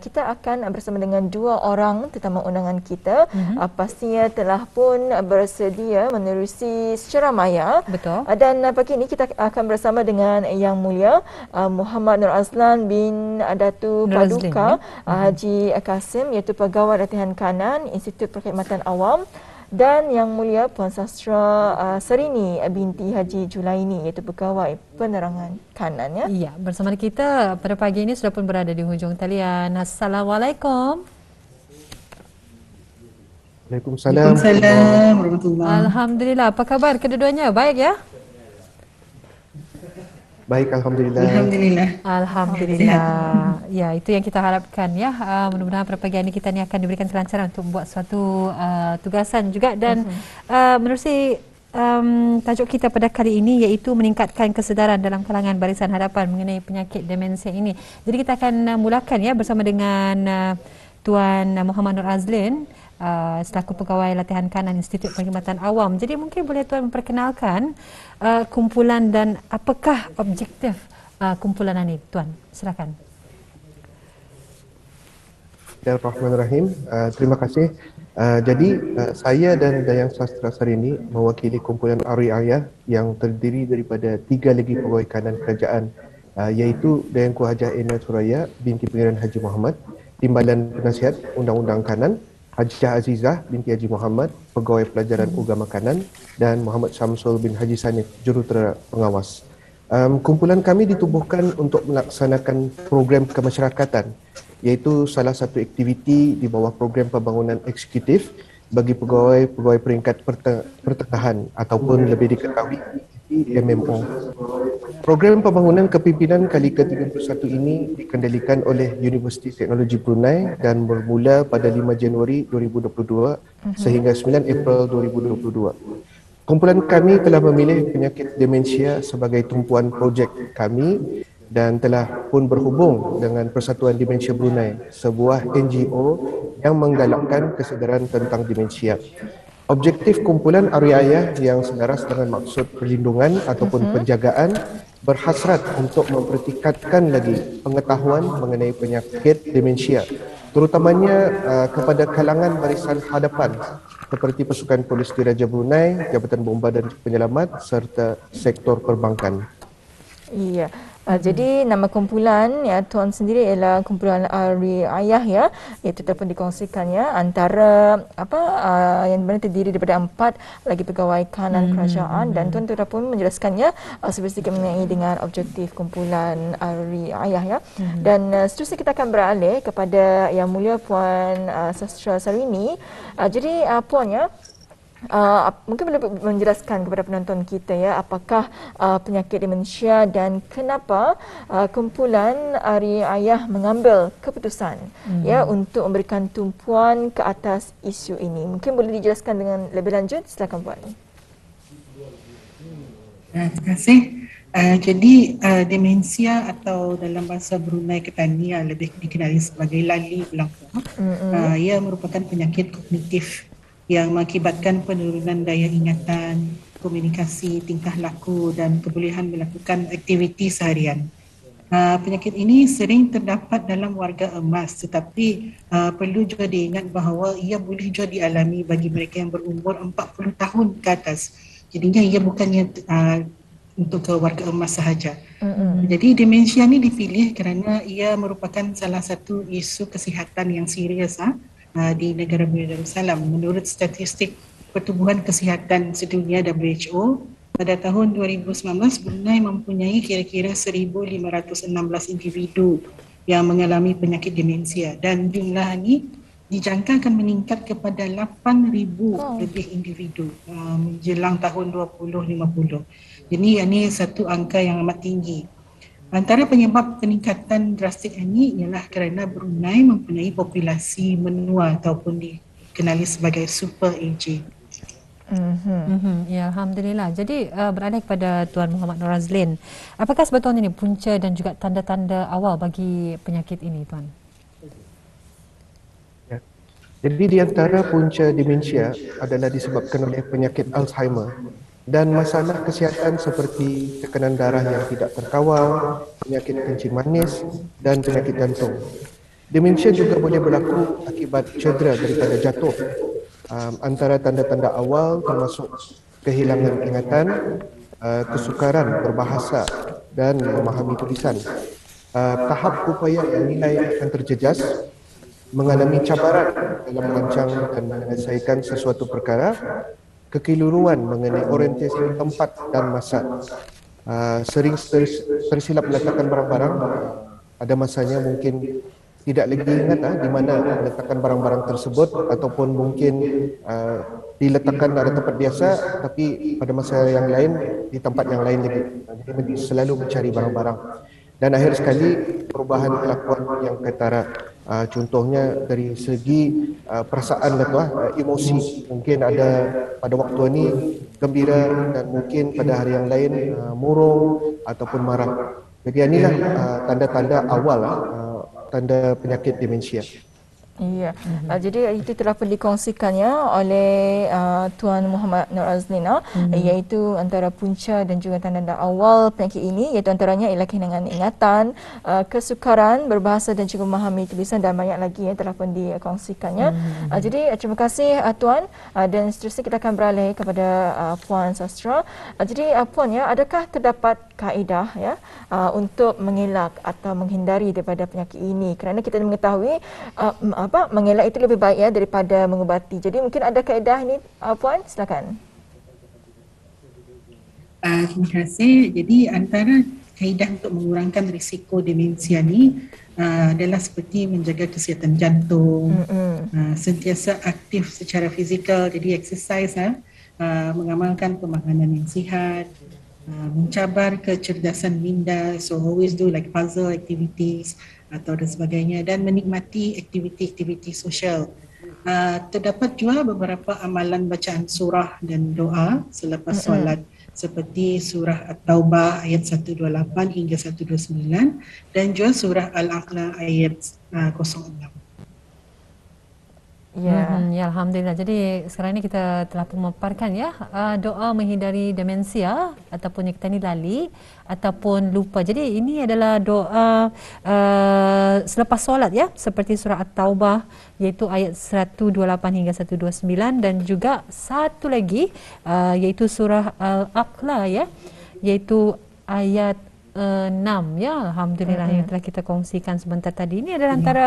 kita akan bersama dengan dua orang tetamu undangan kita. Pastinya telah pun bersedia menerusi secara maya. Betul. Dan pagi ini kita akan bersama dengan Yang Mulia Muhammad Nur Azlan bin Datu Paduka Haji Kasim, iaitu Pegawai Latihan Kanan Institut Perkhidmatan Awam, dan Yang Mulia Puan Sastra Serini binti Haji Julaini, iaitu Pegawai Penerangan Kanan. Ya, bersama kita pada pagi ini sudah pun berada di hujung talian. Assalamualaikum. Waalaikumsalam. Alhamdulillah. Apa khabar kedua-duanya? Baik ya? Baik, alhamdulillah. Alhamdulillah. Ya, itu yang kita harapkan ya. Mudah-mudahan pada pagi ini kita ni akan diberikan kelancaran untuk membuat suatu tugasan juga, dan menerusi tajuk kita pada kali ini iaitu meningkatkan kesedaran dalam kalangan barisan hadapan mengenai penyakit demensia ini. Jadi kita akan mulakan ya bersama dengan Tuan Muhammad Nur Azlan selaku Pegawai Latihan Kanan Institut Perkhidmatan Awam. Jadi mungkin boleh Tuan memperkenalkan kumpulan dan apakah objektif kumpulan ini, Tuan? Silakan. Bismillahirrahmanirrahim. Terima kasih. Jadi saya dan Dayang Sastra Serini mewakili kumpulan Ar-Riayah yang terdiri daripada 3 lagi pegawai kanan kerajaan, iaitu Dayangku Hajah Ena Suraya binti Pangeran Haji Muhammad, Timbalan Penasihat Undang-Undang Kanan, Hajah Azizah binti Haji Muhammad, Pegawai Pelajaran Agama Kanan, dan Muhammad Syamsul bin Haji Sanif, Jurutera Pengawas. Kumpulan kami ditubuhkan untuk melaksanakan program kemasyarakatan, iaitu salah satu aktiviti di bawah program pembangunan eksekutif bagi pegawai peringkat pertengahan ataupun lebih diketahui MMO. Program pembangunan kepimpinan kali ke-31 ini dikendalikan oleh Universiti Teknologi Brunei dan bermula pada 5 Januari 2022 sehingga 9 April 2022. Kumpulan kami telah memilih penyakit demensia sebagai tumpuan projek kami dan telah pun berhubung dengan Persatuan Demensia Brunei, sebuah NGO yang menggalakkan kesedaran tentang demensia. Objektif kumpulan Ar-Riayah yang selaras dengan maksud perlindungan ataupun penjagaan berhasrat untuk mempertingkatkan lagi pengetahuan mengenai penyakit demensia, terutamanya kepada kalangan barisan hadapan seperti Pasukan Polis Diraja Brunei, Jabatan Bomba dan Penyelamat serta sektor perbankan. Iya. Jadi nama kumpulan ya Tuan sendiri ialah kumpulan Ar-Riayah ya, iaitu telah pun dikongsikan ya antara yang mana terdiri daripada 4 lagi pegawai kanan kerajaan, dan Tuan telah pun menjelaskannya sedikit mengenai dengan objektif kumpulan Ar-Riayah ya. Dan seterusnya kita akan beralih kepada Yang Mulia Puan Sastra Serini. Jadi Puan ya, mungkin boleh menjelaskan kepada penonton kita ya apakah penyakit demensia dan kenapa kumpulan Ar-Riayah mengambil keputusan ya untuk memberikan tumpuan ke atas isu ini. Mungkin boleh dijelaskan dengan lebih lanjut. Silakan Puan. Terima kasih. Jadi demensia atau dalam bahasa Brunei Ketania lebih dikenali sebagai lali belaka. Ia merupakan penyakit kognitif yang mengakibatkan penurunan daya ingatan, komunikasi, tingkah laku dan kebolehan melakukan aktiviti seharian. Penyakit ini sering terdapat dalam warga emas, tetapi perlu juga diingat bahawa ia boleh juga dialami bagi mereka yang berumur 40 tahun ke atas. Jadinya ia bukannya untuk ke warga emas sahaja. Jadi demensia ini dipilih kerana ia merupakan salah satu isu kesihatan yang serius di negara Brunei Darussalam. Menurut statistik Pertubuhan Kesihatan Sedunia WHO, pada tahun 2019 Brunei mempunyai kira-kira 1,516 individu yang mengalami penyakit demensia, dan jumlah ini dijangka akan meningkat kepada 8,000 lebih individu menjelang tahun 2050. Jadi ini satu angka yang amat tinggi. Antara penyebab peningkatan drastik ini ialah kerana Brunei mempunyai populasi menua ataupun dikenali sebagai super aging. Ya, Alhamdulillah. Jadi beralih kepada Tuan Muhammad Nur Azlan. Apakah sebetulnya ini punca dan juga tanda-tanda awal bagi penyakit ini, Tuan? Ya. Jadi di antara punca demensia adalah disebabkan oleh penyakit Alzheimer dan masalah kesihatan seperti tekanan darah yang tidak terkawal, penyakit kencing manis dan penyakit jantung. Demensia juga boleh berlaku akibat cedera daripada jatuh. Antara tanda-tanda awal termasuk kehilangan ingatan, kesukaran berbahasa dan memahami tulisan. Tahap upaya menilai akan terjejas, mengalami cabaran dalam merancang dan menyelesaikan sesuatu perkara, kekeliruan mengenai orientasi tempat dan masa, sering tersilap meletakkan barang-barang, ada masanya mungkin tidak lagi ingat di mana meletakkan barang-barang tersebut, ataupun mungkin diletakkan pada tempat biasa tapi pada masa yang lain di tempat yang lain lagi. Jadi selalu mencari barang-barang. Dan akhir sekali perubahan kelakuan yang ketara. Contohnya dari segi perasaan emosi, mungkin ada pada waktu ini gembira dan mungkin pada hari yang lain murung ataupun marah. Jadi inilah tanda-tanda awal tanda penyakit demensia. Iya, jadi itu telah pun dikongsikannya oleh Tuan Muhammad Nur Azlina, iaitu antara punca dan juga tanda-tanda awal penyakit ini, iaitu antaranya ialah kehilangan ingatan, kesukaran berbahasa dan juga memahami tulisan, dan banyak lagi yang telah pun dikongsikannya. Jadi terima kasih Tuan, dan seterusnya kita akan beralih kepada Puan Sastra. Jadi Puan, adakah terdapat kaedah untuk mengelak atau menghindari daripada penyakit ini? Kerana kita mengetahui mengelak itu lebih baik daripada mengubati. Jadi mungkin ada kaedah ini, Puan, silakan. Terima kasih. Jadi antara kaedah untuk mengurangkan risiko demensia ni adalah seperti menjaga kesihatan jantung, sentiasa aktif secara fizikal, jadi exercise, mengamalkan pemakanan yang sihat, mencabar kecerdasan minda, so always do like puzzle activities atau dan sebagainya, dan menikmati aktiviti-aktiviti sosial. Terdapat juga beberapa amalan bacaan surah dan doa selepas solat, seperti surah At-Taubah ayat 128 hingga 129 dan juga surah Al-A'la ayat 06. Ya, alhamdulillah. Jadi sekarang ini kita telah memaparkan doa menghindari demensia ataupun yang kita ni lali ataupun lupa. Jadi ini adalah doa selepas solat seperti surah At-Taubah iaitu ayat 128 hingga 129, dan juga satu lagi iaitu surah Al-A'la iaitu ayat 6 alhamdulillah yang telah kita kongsikan sebentar tadi. Ini adalah antara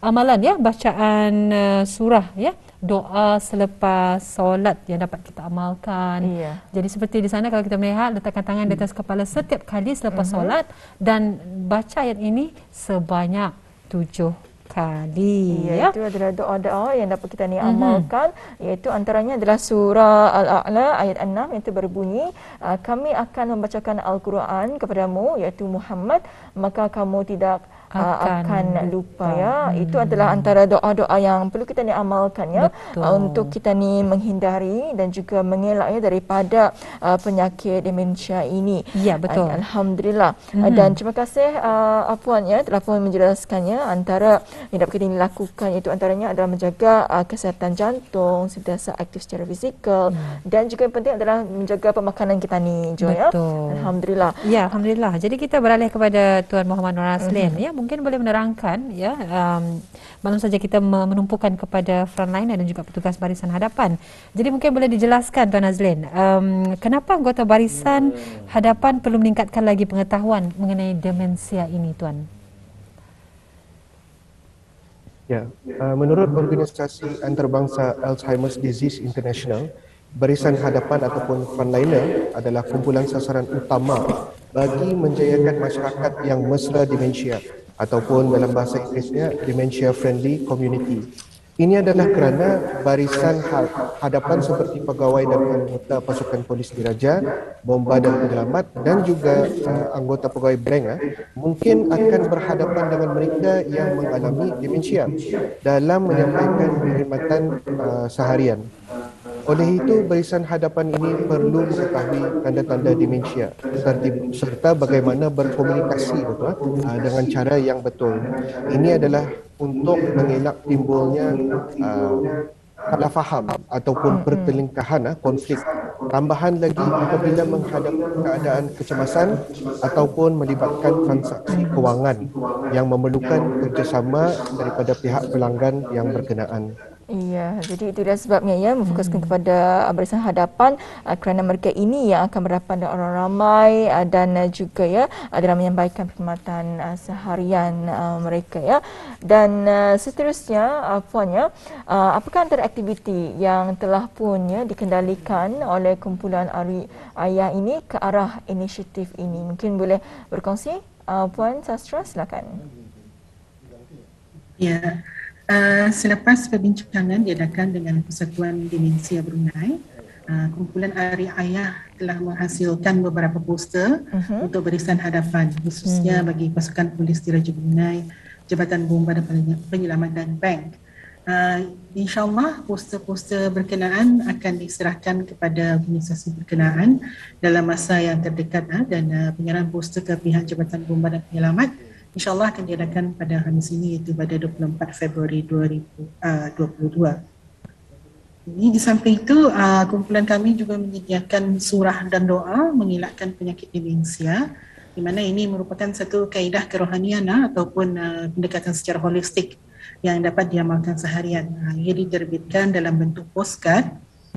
amalan bacaan surah doa selepas solat yang dapat kita amalkan. Jadi seperti di sana kalau kita melihat, letakkan tangan di atas kepala setiap kali selepas solat dan baca ayat ini sebanyak 7 kali. Itu adalah doa-doa yang dapat kita amalkan, iaitu antaranya adalah surah Al-A'la ayat 6 yang itu berbunyi, kami akan membacakan Al-Quran kepadamu iaitu Muhammad, maka kamu tidak akan lupa. Itu adalah antara doa-doa yang perlu kita amalkan untuk kita menghindari dan juga mengelak daripada penyakit demensia ini. Ya, betul. Alhamdulillah. Dan terima kasih Puan telah pun menjelaskannya. Antara yang dapat kita lakukan iaitu antaranya adalah menjaga kesihatan jantung, sentiasa aktif secara fizikal, dan juga yang penting adalah menjaga pemakanan kita ni, Jo. Betul. Alhamdulillah. Ya, alhamdulillah. Jadi kita beralih kepada Tuan Muhammad Nur Azlin. Mungkin boleh menerangkan maklum saja kita menumpukan kepada frontliner dan juga petugas barisan hadapan. Jadi mungkin boleh dijelaskan Tuan Azlin, kenapa anggota barisan hadapan perlu meningkatkan lagi pengetahuan mengenai demensia ini, Tuan? Ya, menurut organisasi antarabangsa Alzheimer's Disease International, barisan hadapan ataupun frontliner adalah kumpulan sasaran utama bagi menjayakan masyarakat yang mesra demensia, ataupun dalam bahasa Inggerisnya dementia friendly community. Ini adalah kerana barisan hadapan seperti pegawai dan anggota pasukan polis diraja, bomba dan penyelamat, dan juga anggota pegawai bank mungkin akan berhadapan dengan mereka yang mengalami demensia dalam menyampaikan perkhidmatan seharian. Oleh itu, barisan hadapan ini perlu mengetahui tanda-tanda demensia serta bagaimana berkomunikasi dengan cara yang betul. Ini adalah untuk mengelak timbulnya salah faham ataupun pertelingkahan konflik Tambahan lagi apabila menghadapi keadaan kecemasan ataupun melibatkan transaksi kewangan yang memerlukan kerjasama daripada pihak pelanggan yang berkenaan. Iya, jadi itu dia sebabnya ya memfokuskan kepada barisan hadapan kerana mereka ini yang akan berhadapan dengan orang ramai dan juga ya dalam menyampaikan perkhidmatan seharian mereka ya. Dan seterusnya Puan ya, apakah antara aktiviti yang telah pun ya dikendalikan oleh kumpulan Ari Ayah ini ke arah inisiatif ini? Mungkin boleh berkongsi Puan Sastra, silakan. Ya. Selepas perbincangan diadakan dengan Persatuan Demensia Brunei, kumpulan Ari Ayah telah menghasilkan beberapa poster untuk barisan hadapan, khususnya bagi pasukan polis Diraja Brunei, Jabatan Bomba dan Penyelamat dan bank. InsyaAllah poster-poster berkenaan akan diserahkan kepada organisasi berkenaan dalam masa yang terdekat dan penyerahan poster ke pihak Jabatan Bomba dan Penyelamat InsyaAllah akan diadakan pada Khamis ini, iaitu pada 24 Februari 2022. Ini di samping itu, kumpulan kami juga menyediakan surah dan doa mengelakkan penyakit demensia, di mana ini merupakan satu kaedah kerohanian ataupun pendekatan secara holistik yang dapat diamalkan seharian. Ia diterbitkan dalam bentuk postcard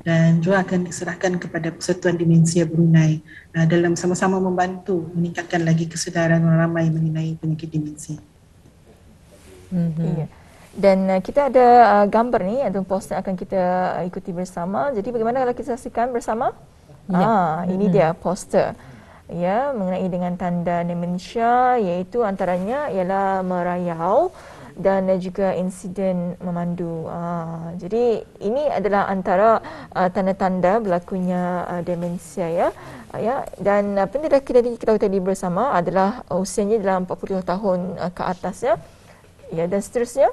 dan juga akan diserahkan kepada Persatuan Demensia Brunei dalam sama-sama membantu meningkatkan lagi kesedaran orang ramai mengenai penyakit demensi. Iya. Dan kita ada gambar ni atau poster akan kita ikuti bersama. Jadi bagaimana kalau kita saksikan bersama? Ya. Ini dia poster. Ya, mengenai dengan tanda demensia, iaitu antaranya ialah merayau dan juga insiden memandu. Jadi ini adalah antara tanda-tanda berlakunya demensia ya. Dan apa yang kita tahu tadi bersama adalah usianya dalam 40 tahun ke atas ya. Ya, dan seterusnya.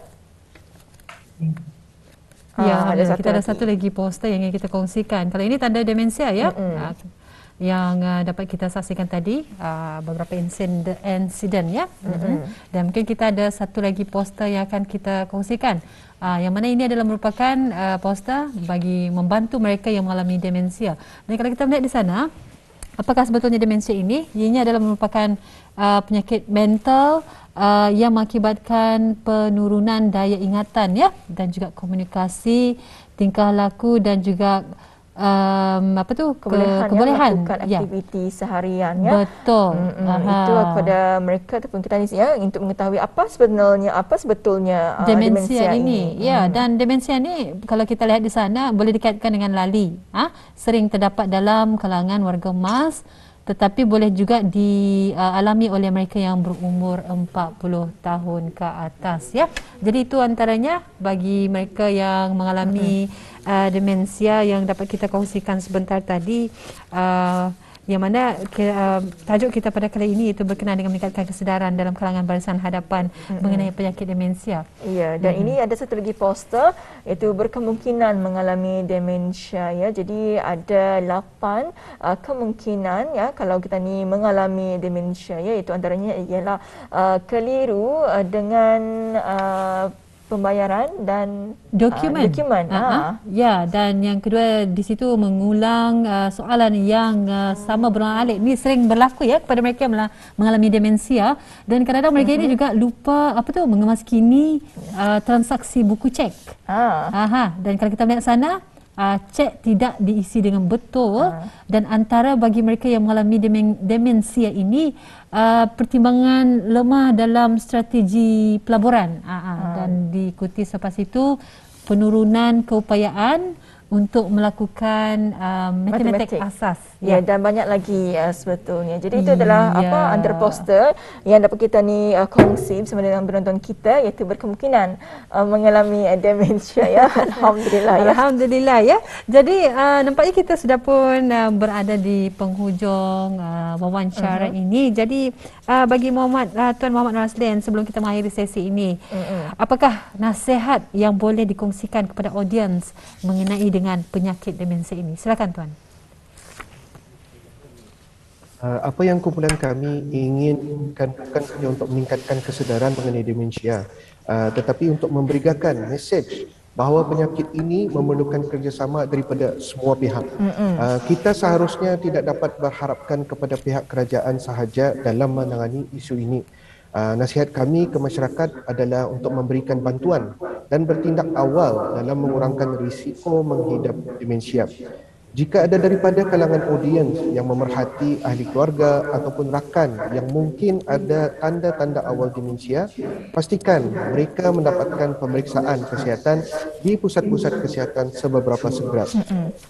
Ya, kita ada satu lagi poster yang ingin kita kongsikan. Kalau ini tanda demensia ya. Yang dapat kita saksikan tadi beberapa insiden ya. Dan mungkin kita ada satu lagi poster yang akan kita kongsikan, yang mana ini adalah merupakan poster bagi membantu mereka yang mengalami demensia. Dan kalau kita melihat di sana, apakah sebetulnya demensia ini? Ianya adalah merupakan penyakit mental yang mengakibatkan penurunan daya ingatan ya, dan juga komunikasi, tingkah laku dan juga kebolehan melakukan aktiviti seharian ya. Betul. Itu kepada mereka ataupun kita ni ya, untuk mengetahui apa sebetulnya demensia ini. Ya, dan demensia ni kalau kita lihat di sana boleh dikaitkan dengan lali. Sering terdapat dalam kalangan warga emas, tetapi boleh juga dialami oleh mereka yang berumur 40 tahun ke atas ya. Jadi itu antaranya bagi mereka yang mengalami demensia yang dapat kita kongsikan sebentar tadi, yang mana tajuk kita pada kali ini itu berkenaan dengan meningkatkan kesedaran dalam kalangan barisan hadapan mengenai penyakit demensia. Ya, dan ini ada satu lagi poster, iaitu berkemungkinan mengalami demensia ya. Jadi ada 8 kemungkinan ya kalau kita ni mengalami demensia ya, itu antaranya ialah keliru dengan pembayaran dan dokumen. Ya, dan yang kedua di situ mengulang soalan yang sama berulang-alik. Ini sering berlaku ya kepada mereka yang mengalami demensia, dan kadang-kadang mereka ini juga lupa mengemaskini transaksi buku cek. Dan kalau kita melihat sana, cek tidak diisi dengan betul, dan antara bagi mereka yang mengalami demensia ini pertimbangan lemah dalam strategi pelaburan dan diikuti selepas itu penurunan keupayaan untuk melakukan matematik asas. Ya, dan banyak lagi sebetulnya. Jadi itu adalah antara poster yang dapat kita ni kongsi bersama dengan penonton kita, iaitu berkemungkinan mengalami demensia ya. Alhamdulillah ya. Alhamdulillah ya. Jadi nampaknya kita sudah pun berada di penghujung wawancara ini. Jadi bagi Tuan Muhammad Raslin, sebelum kita mengakhiri sesi ini, apakah nasihat yang boleh dikongsikan kepada audiens mengenai dengan penyakit demensia ini? Silakan Tuan. Apa yang kumpulan kami inginkan bukan hanya untuk meningkatkan kesedaran mengenai demensia, tetapi untuk memberikan mesej bahawa penyakit ini memerlukan kerjasama daripada semua pihak. Kita seharusnya tidak dapat berharapkan kepada pihak kerajaan sahaja dalam menangani isu ini. Nasihat kami ke masyarakat adalah untuk memberikan bantuan dan bertindak awal dalam mengurangkan risiko menghidap demensia. Jika ada daripada kalangan audiens yang memerhati ahli keluarga ataupun rakan yang mungkin ada tanda-tanda awal demensia, pastikan mereka mendapatkan pemeriksaan kesihatan di pusat-pusat kesihatan seberapa segera.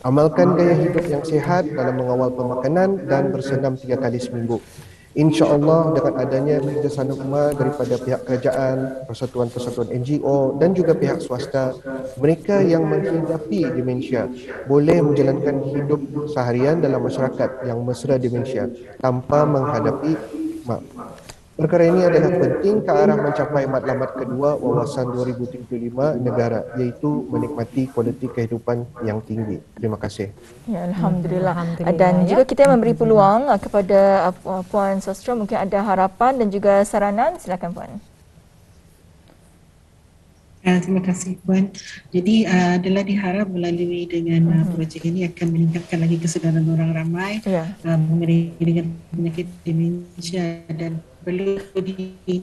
Amalkan gaya hidup yang sihat dalam mengawal pemakanan dan bersenam 3 kali seminggu. InsyaAllah dengan adanya kerjasama daripada pihak kerajaan, persatuan-persatuan NGO dan juga pihak swasta, mereka yang menghidapi demensia boleh menjalankan hidup seharian dalam masyarakat yang mesra demensia tanpa menghadapi Perkara ini adalah penting ke arah mencapai matlamat kedua Wawasan 2035 negara, iaitu menikmati kualiti kehidupan yang tinggi. Terima kasih. Ya, Alhamdulillah. Dan juga kita memberi peluang kepada Puan Sastro, mungkin ada harapan dan juga saranan. Silakan Puan. Terima kasih Puan. Jadi adalah diharap melalui dengan projek ini akan meningkatkan lagi kesedaran orang ramai mengenai dengan penyakit demensia, dan perlu diingati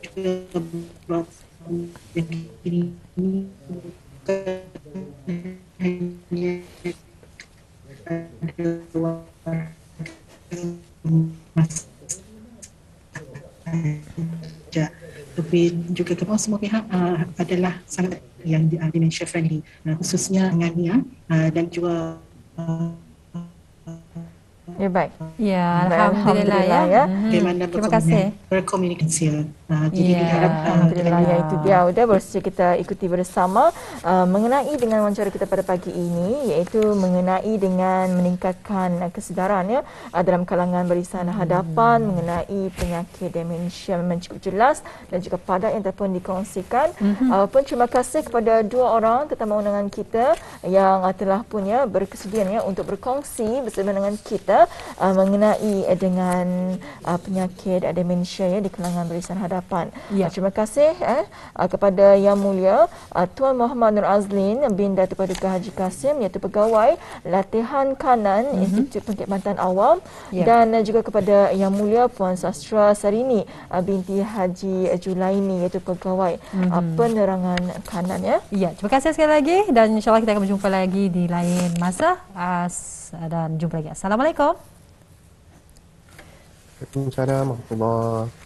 juga bahawa penyakit ini bukan hanya pada warga tapi juga kepada semua pihak adalah sangat yang dementia friendly, khususnya Ngania dan juga ya baik. Ya, alhamdulillah ya. Bagaimana terima kasih. Berkomunikasi. Jadi diharap alhamdulillah ya, itu dia sudah baru saja kita ikuti bersama mengenai dengan wawancara kita pada pagi ini, iaitu mengenai dengan meningkatkan kesedaran ya dalam kalangan barisan hadapan mengenai penyakit demensia. Memang cukup jelas dan juga padat yang telah pun dikongsikan. Pun terima kasih kepada dua orang tetamu undangan kita yang telah punya berkesudian ya untuk berkongsi bersama dengan kita mengenai dengan penyakit demensia ya di kalangan barisan hadapan. Ya. Terima kasih kepada Yang Mulia Tuan Muhammad Nur Azlin bin Datuk Paduka Haji Kasim, iaitu Pegawai Latihan Kanan Institut Perkhidmatan Awam, dan juga kepada Yang Mulia Puan Sastra Sarini binti Haji Julaini, iaitu Pegawai Penerangan Kanan ya. Ya, terima kasih sekali lagi dan insya-Allah kita akan berjumpa lagi di lain masa dan jumpa lagi. Assalamualaikum. Waalaikumsalam warahmatullahi wabarakatuh.